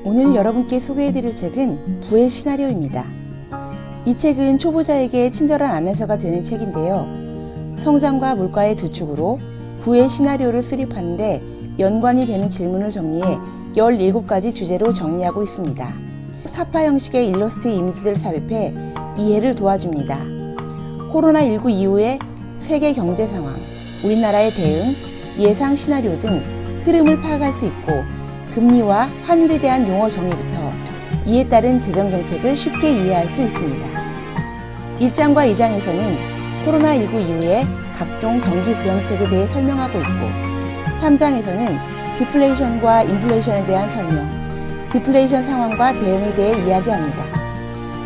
오늘 여러분께 소개해드릴 책은 부의 시나리오입니다. 이 책은 초보자에게 친절한 안내서가 되는 책인데요. 성장과 물가의 두 축으로 부의 시나리오를 수립하는데 연관이 되는 질문을 정리해 17가지 주제로 정리하고 있습니다. 사파 형식의 일러스트 이미지들을 삽입해 이해를 도와줍니다. 코로나19 이후의 세계 경제 상황, 우리나라의 대응, 예상 시나리오 등 흐름을 파악할 수 있고 금리와 환율에 대한 용어 정의부터 이에 따른 재정 정책을 쉽게 이해할 수 있습니다. 1장과 2장에서는 코로나19 이후의 각종 경기 부양책에 대해 설명하고 있고 3장에서는 디플레이션과 인플레이션에 대한 설명, 디플레이션 상황과 대응에 대해 이야기합니다.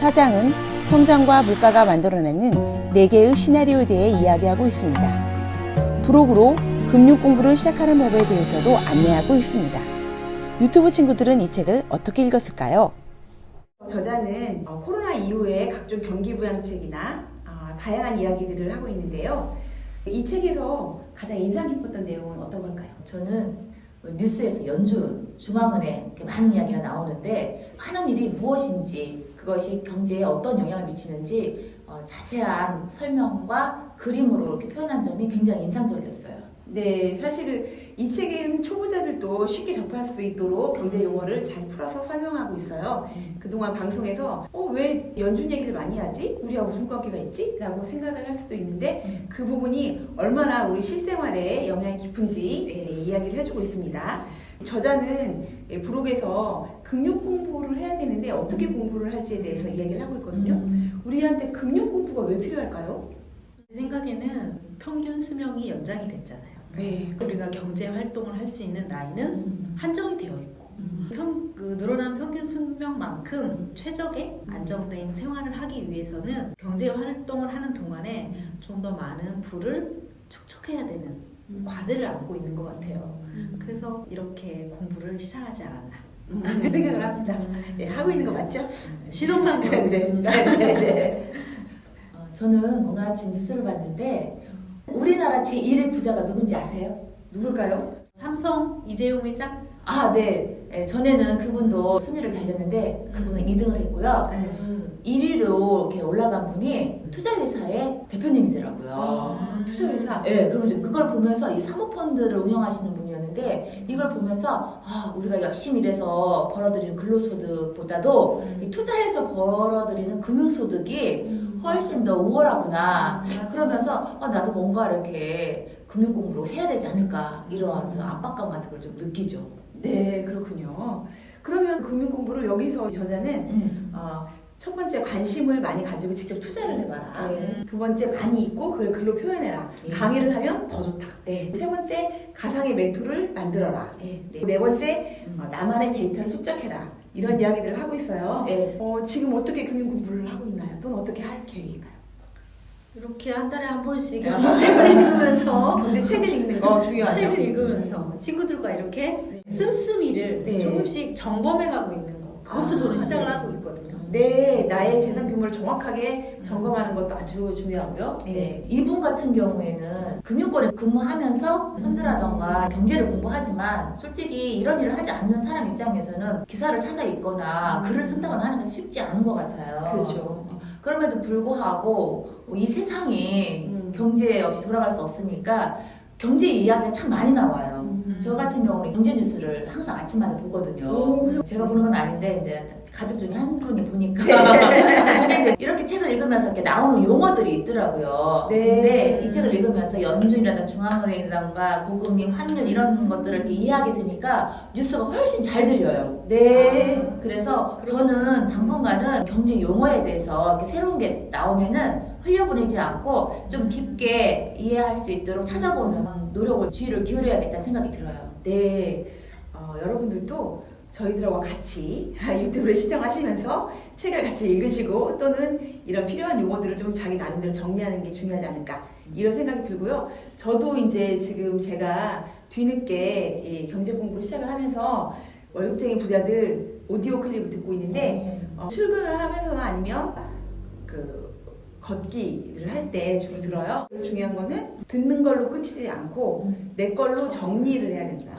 4장은 성장과 물가가 만들어내는 4개의 시나리오에 대해 이야기하고 있습니다. 블로그로 금융 공부를 시작하는 법에 대해서도 안내하고 있습니다. 유튜브 친구들은 이 책을 어떻게 읽었을까요? 저자는 코로나 이후의 각종 경기 부양책이나 다양한 이야기들을 하고 있는데요. 이 책에서 가장 인상 깊었던 내용은 어떤 걸까요? 저는 뉴스에서 연준 중앙은행 많은 이야기가 나오는데 하는 일이 무엇인지 그것이 경제에 어떤 영향을 미치는지 자세한 설명과 그림으로 이렇게 표현한 점이 굉장히 인상적이었어요. 네, 사실은 이 책은 초보자들도 쉽게 접할 수 있도록 경제 용어를 잘 풀어서 설명하고 있어요. 그동안 방송에서 왜 연준 얘기를 많이 하지? 우리와 무슨 관계가 있지? 라고 생각을 할 수도 있는데 그 부분이 얼마나 우리 실생활에 영향이 깊은지 이야기를 해주고 있습니다. 저자는 블로그에서 금융 공부를 해야 되는데 어떻게 공부를 할지에 대해서 이야기를 하고 있거든요. 우리한테 금융 공부가 왜 필요할까요? 제 생각에는 평균 수명이 연장이 됐잖아요. 네. 우리가 경제 활동을 할 수 있는 나이는 한정이 되어 있고 늘어난 평균 수명만큼 최적의 안정된 생활을 하기 위해서는 경제 활동을 하는 동안에 좀 더 많은 부를 축적해야 되는 과제를 안고 있는 것 같아요. 그래서 이렇게 공부를 시작하지 않았나 생각을 합니다. 네, 하고 있는 거 맞죠? 시동만 걸고 있습니다. 네. 저는 오늘 아침 뉴스를 봤는데 우리나라 제1의 부자가 누군지 아세요? 누굴까요? 삼성 이재용 회장? 네. 전에는 그분도 순위를 달렸는데 그분은 2등을 했고요. 1위로 이렇게 올라간 분이 투자회사의 대표님이더라고요. 투자회사? 네, 그러면서 그걸 보면서 이 사모펀드를 운영하시는 분이었는데 이걸 보면서 우리가 열심히 일해서 벌어들이는 근로소득보다도 이 투자해서 벌어들이는 금융소득이 훨씬 더 우월하구나. 그러면서 나도 뭔가 이렇게 금융 공부를 해야 되지 않을까 이런 압박감 같은 걸 좀 느끼죠. 네, 그렇군요. 그러면 금융 공부를 여기서 저자는 첫 번째 관심을 많이 가지고 직접 투자를 해봐라. 네. 두 번째 많이 읽고 그걸 글로 표현해라. 네. 강의를 하면 더 좋다. 네. 세 번째 가상의 멘토를 만들어라. 네. 네 번째 나만의 데이터를 축적해라. 이런 이야기들을 하고 있어요. 네. 지금 어떻게 금융 공부를 하고 있나요? 또는 어떻게 할 계획인가요? 이렇게 한 달에 한 번씩 책을 읽으면서 근데 책을 읽는 거 중요하죠. 책을 읽으면서 친구들과 이렇게 씀씀이를 네. 조금씩 점검해가고 있는 거 그것도 저는 시작을 하고 있거든요. 네, 나의 재산 규모를 정확하게 점검하는 것도 아주 중요하고요. 네. 이분 같은 경우에는 금융권에 근무하면서 펀드라던가 경제를 공부하지만 솔직히 이런 일을 하지 않는 사람 입장에서는 기사를 찾아 읽거나 글을 쓴다거나 하는 게 쉽지 않은 것 같아요. 그렇죠. 그럼에도 불구하고 이 세상이 경제 없이 돌아갈 수 없으니까 경제 이야기가 참 많이 나와요. 저 같은 경우는 경제 뉴스를 항상 아침마다 보거든요. 제가 보는 건 아닌데 이제 가족 중에 한 분이 보니까 이렇게 책을 읽으면서 이렇게 나오는 용어들이 있더라고요. 네. 근데 이 책을 읽으면서 연준이라든가 중앙은행이라든가 고금리, 환율 이런 것들을 이렇게 이해하게 되니까 뉴스가 훨씬 잘 들려요. 네. 그래서 저는 당분간은 경제 용어에 대해서 이렇게 새로운 게 나오면은 흘려보내지 않고 좀 깊게 이해할 수 있도록 찾아보는 노력을 주의를 기울여야겠다는 생각이 들어요. 네, 여러분들도 저희들하고 같이 유튜브를 시청하시면서 책을 같이 읽으시고 또는 이런 필요한 용어들을 좀 자기 나름대로 정리하는 게 중요하지 않을까 이런 생각이 들고요. 저도 이제 지금 제가 뒤늦게 경제 공부를 시작을 하면서 월급쟁이 부자들 오디오 클립을 듣고 있는데 출근을 하면서나 아니면 걷기를 할 때 주로 들어요. 중요한 거는 듣는 걸로 끝이지 않고 내 걸로 정리를 해야 된다.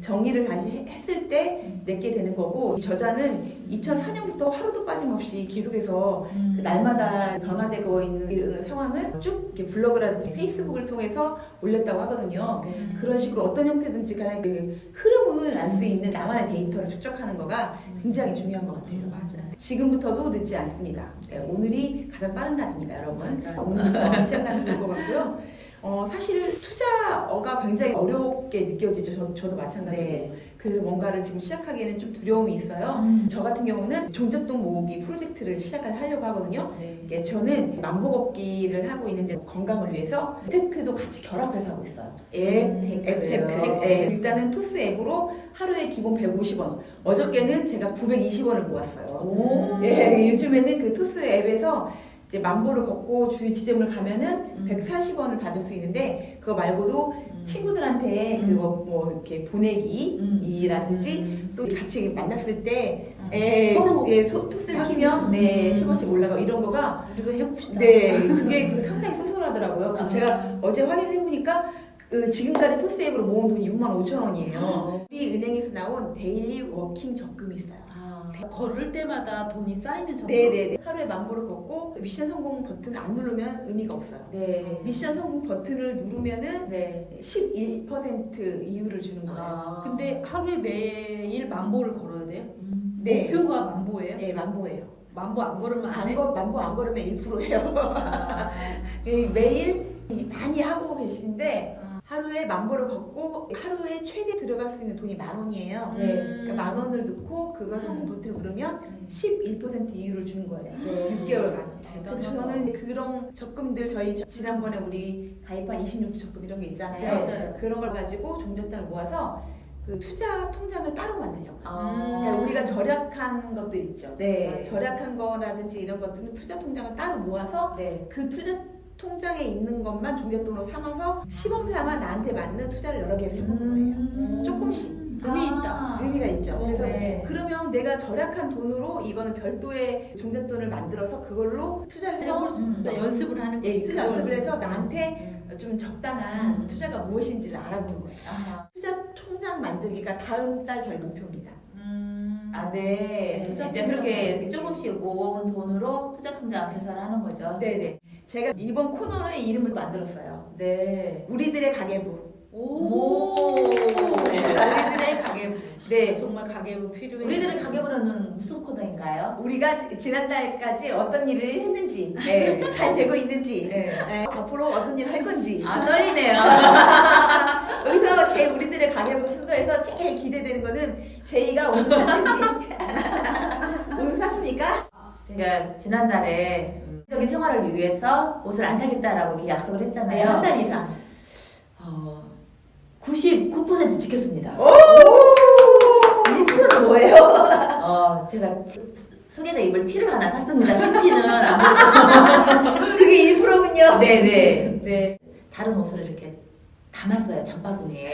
정리를 다시 했을 때 내게 되는 거고, 이 저자는 2004년부터 하루도 빠짐없이 계속해서 그 날마다 변화되고 있는 상황을 쭉 이렇게 블로그라든지 페이스북을 통해서 올렸다고 하거든요. 그런 식으로 어떤 형태든지 간에 그 흐름을 알 수 있는 나만의 데이터를 축적하는 거가 굉장히 중요한 것 같아요. 맞아요. 지금부터도 늦지 않습니다. 네, 오늘이 가장 빠른 날입니다, 여러분. 오늘부터 시작하면 좋을 것 같고요. 사실 투자가 굉장히 어렵게 느껴지죠. 저도 마찬가지고. 네. 그래서 뭔가를 지금 시작하기에는 좀 두려움이 있어요. 저 같은 경우는 종잣돈 모으기 프로젝트를 시작을 하려고 하거든요. 이게 저는 만보걷기를 하고 있는데 건강을 위해서 테크도 같이 결합해서 하고 있어요. 앱테크. 네, 일단은 토스 앱으로 하루에 기본 150원. 어저께는 제가 920원을 모았어요. 예, 요즘에는 그 토스 앱에서 이제 만보를 걷고 주요 지점을 가면은 140원을 받을 수 있는데, 그거 말고도 친구들한테 그거 뭐 이렇게 보내기라든지 또 같이 만났을 때 토스를 키면 10원씩 올라가고 이런 거가 우리도 해봅시다. 네, 그게 상당히 쏠쏠하더라고요. 그래서 제가 어제 확인해 보니까 지금까지 토스 앱으로 모은 돈이 65,000원이에요. 우리 은행에서 나온 데일리 워킹 적금이 있어요. 걸을 때마다 돈이 쌓이는 정도. 네네네. 하루에 만보를 걷고 미션 성공 버튼을 안 누르면 의미가 없어요. 네. 미션 성공 버튼을 누르면은 네. 11% 이유를 주는 거예요. 근데 하루에 매일 만보를 걸어야 돼요? 네. 목표가 만보예요? 네, 만보예요. 만보 안 걸으면 안 해? 만보 안 걸으면 1%예요. 매일 많이 하고 계시는데 하루에 만보를 걷고 하루에 최대 들어갈 수 있는 돈이 10,000원이에요. 네. 그러니까 10,000원을 넣고 그걸 성공 버튼을 누르면 11% 이유를 주는 거예요. 네. 6개월간. 대단하다. 그래서 저는 그런 적금들 저희 지난번에 우리 가입한 26주 적금 이런 게 있잖아요. 맞아요. 그런 걸 가지고 종잣돈을 모아서 그 투자 통장을 따로 만들려고요. 아. 그러니까 우리가 절약한 것들 있죠. 네. 절약한 거라든지 이런 것들은 투자 통장을 따로 모아서 네. 그 투자 통장에 있는 것만 종잣돈으로 삼아서 시범 삼아 나한테 맞는 투자를 여러 개를 해보는 거예요. 조금씩. 의미 있다. 의미가 있죠. 그래서 네. 그러면 내가 절약한 돈으로 이거는 별도의 종잣돈을 만들어서 그걸로 투자를 해서 해볼 수 있다. 연습을 하는 거지. 투자 연습을 해서 나한테 좀 적당한 투자가 무엇인지를 알아보는 거예요. 아하. 투자 통장 만들기가 다음 달 저희 목표입니다. 아, 네. 투자 이제 그렇게 이렇게 조금씩 모은 돈으로 투자 통장 개설을 하는 거죠. 네네. 제가 이번 코너의 이름을 만들었어요. 네. 우리들의 가계부. 오. 우리들의 가계부. 네. 정말 가계부 필요해. 우리들의 가계부는 무슨 코너인가요? 우리가 지난달까지 어떤 일을 했는지, 네. 잘 되고 있는지, 네. 앞으로 어떤 일을 할 건지. 아, 떨리네요. 여기서 제 우리들의 가계부 순서에서 제일 기대되는 거는 제이가 옷을 샀는지. 옷을 샀습니까? 제가 지난달에 적인 생활을 위해서 옷을 안 사겠다라고 이렇게 약속을 네, 했잖아요. 한 달 이상. 99% 지켰습니다. 오! 1%는 뭐예요? 제가 속에다 입을 티를 하나 샀습니다. 흰 티는 아무래도. 그게 1%군요. 네네. 네. 다른 옷을 이렇게 담았어요. 장바구니에.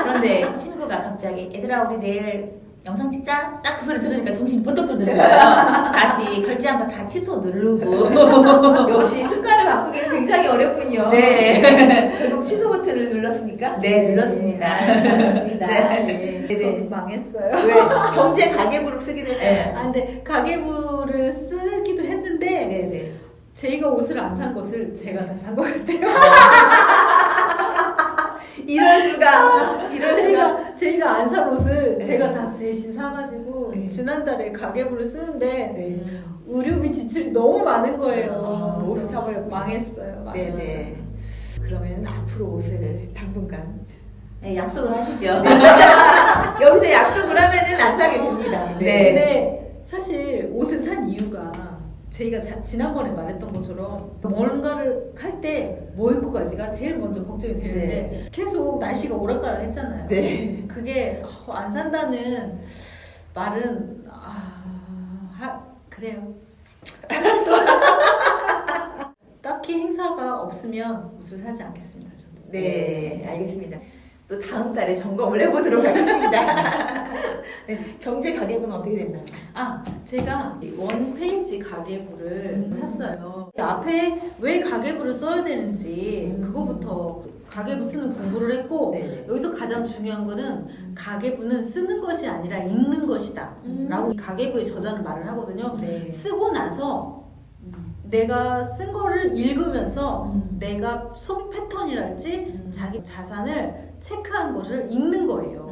그런데 친구가 갑자기 얘들아 우리 내일 영상 찍자? 딱 그 소리 들으니까 정신이 번쩍 들는 거예요. 다시 결제한 거 다 취소 누르고. 역시 습관을 바꾸기는 굉장히 어렵군요. 네. 결국 취소 버튼을 눌렀습니까? 네, 눌렀습니다. 눌렀습니다. 네. 이제 망했어요. 왜 경제 가계부로 쓰기도 했잖아요. 아 근데 가계부를 쓰기도 했는데 네네. 제이가 옷을 안 산 것을 제가 다 산 것 같아요. 이럴 수가. 이럴 수가. 제이가 안 산 옷을 네. 제가 다 대신 사가지고 네. 지난달에 가계부를 쓰는데 네. 의료비 지출이 너무 많은 거예요. 아, 옷을 그래서 사버렸군요. 망했어요. 망했어요. 네네. 그러면 앞으로 옷을 당분간 네, 약속을 하시죠. 여기서 약속을 하면은 안 사게 됩니다. 네. 근데 사실 옷을 산 이유가 저희가 지난번에 말했던 것처럼 뭔가를 할 때 뭐 입고 가지가 제일 먼저 걱정이 되는데 계속 날씨가 오락가락 했잖아요. 네. 그게 안 산다는 말은 그래요. 딱히 행사가 없으면 옷을 사지 않겠습니다. 저도. 네, 알겠습니다. 또 다음 달에 점검을 해보도록 하겠습니다. 네, 경제 가계부는 어떻게 됐나요? 제가 원 페이지 가계부를 샀어요. 앞에 왜 가계부를 써야 되는지 그거부터 가계부 쓰는 공부를 했고 네. 여기서 가장 중요한 거는 가계부는 쓰는 것이 아니라 읽는 것이다 라고 가계부에 저자는 말을 하거든요. 네. 쓰고 나서 내가 쓴 거를 읽으면서 내가 소비 패턴이랄지 자기 자산을 체크한 것을 읽는 거예요.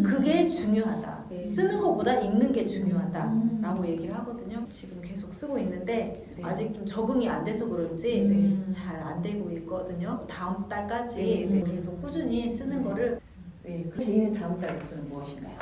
그게 중요하다. 네. 쓰는 것보다 읽는 게 중요하다라고 얘기를 하거든요. 지금 계속 쓰고 있는데 네. 아직 좀 적응이 안 돼서 그런지 네. 잘 안 되고 있거든요. 다음 달까지 네, 네. 계속 꾸준히 쓰는 거를 네, 제이는 다음 달 목표는 무엇인가요?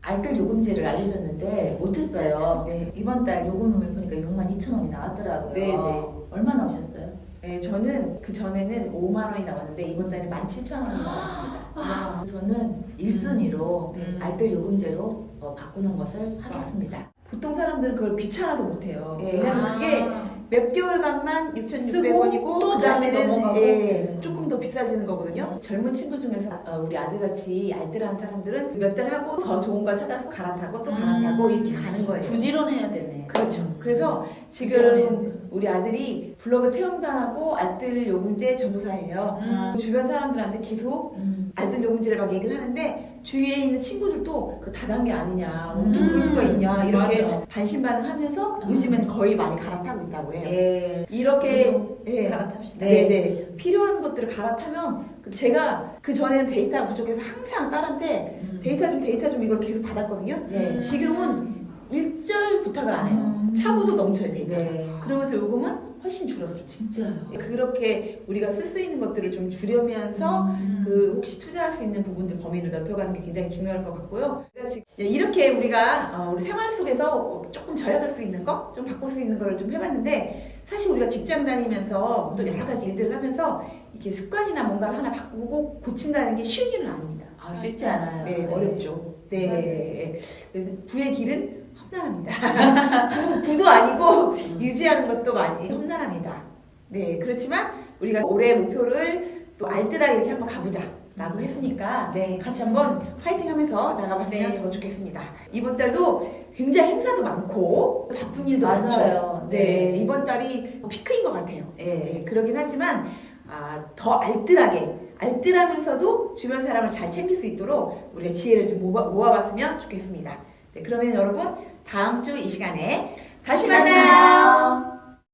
알뜰 요금제를 알려줬는데 못했어요. 네. 이번 달 요금을 보니까 62,000원이 나왔더라고요. 네, 네. 얼마 나오셨어요? 네, 저는 그 전에는 5만 원이 나왔는데 이번 달에 17,000원이 나왔습니다. 저는 1순위로 네. 알뜰 요금제로 바꾸는 것을 하겠습니다. 보통 사람들은 그걸 귀찮아서 못해요. 예. 왜냐면 그게 몇 개월간만 6,600원이고 또 그 다시 다음에는 넘어가고. 조금 더 비싸지는 거거든요. 젊은 친구 중에서 우리 아들같이 알뜰한 사람들은 몇 달 하고 더 좋은 걸 찾아서 갈아타고 또 갈아타고 이렇게 가는 거예요. 부지런해야 되네. 그렇죠. 그래서 부지런해야 지금 우리 아들이 블로그 체험단하고 알뜰 요금제 전도사예요. 주변 사람들한테 계속 알뜰 요금제를 막 얘기를 하는데 주위에 있는 친구들도 그 다단계 아니냐, 어떻게 그럴 수가 있냐 이렇게 맞아. 반신반의하면서 요즘에는 거의 많이 갈아타고 있다고 해요. 예. 이렇게 예. 갈아탑시다. 네네 필요한 것들을 갈아타면 제가 그 전에는 데이터가 부족해서 항상 딸한테 데이터 좀 이걸 계속 받았거든요. 네. 지금은 일절 부탁을 안 해요. 차고도 넘쳐요 데이터. 네. 그러면서 요금은 훨씬 줄어들죠. 진짜요. 그렇게 우리가 쓸 수 있는 것들을 좀 줄여면서 그 혹시 투자할 수 있는 부분들 범위를 넓혀가는 게 굉장히 중요할 것 같고요. 그래서 지금 이렇게 우리가 우리 생활 속에서 조금 절약할 수 있는 거, 좀 바꿀 수 있는 거를 좀 해봤는데 사실 우리가 직장 다니면서 또 여러 가지 일들을 하면서 이렇게 습관이나 뭔가를 하나 바꾸고 고친다는 게 쉬운 일은 아닙니다. 아, 쉽지 않아요. 네, 어렵죠. 네, 맞아요. 부의 길은 험난합니다. 부도 아니고 유지하는 것도 많이 험난합니다. 네, 그렇지만 우리가 올해 목표를 또 알뜰하게 이렇게 한번 가보자라고 했으니까 네. 같이 한번 파이팅하면서 나가봤으면 네. 더 좋겠습니다. 이번 달도 굉장히 행사도 많고 바쁜 일도 맞아요. 많죠. 네, 네. 이번 달이 피크인 것 같아요. 예. 네, 그러긴 하지만 더 알뜰하면서도 주변 사람을 잘 챙길 수 있도록 우리가 지혜를 좀 모아봤으면 좋겠습니다. 네, 그러면 여러분 다음 주 이 시간에 다시 만나요.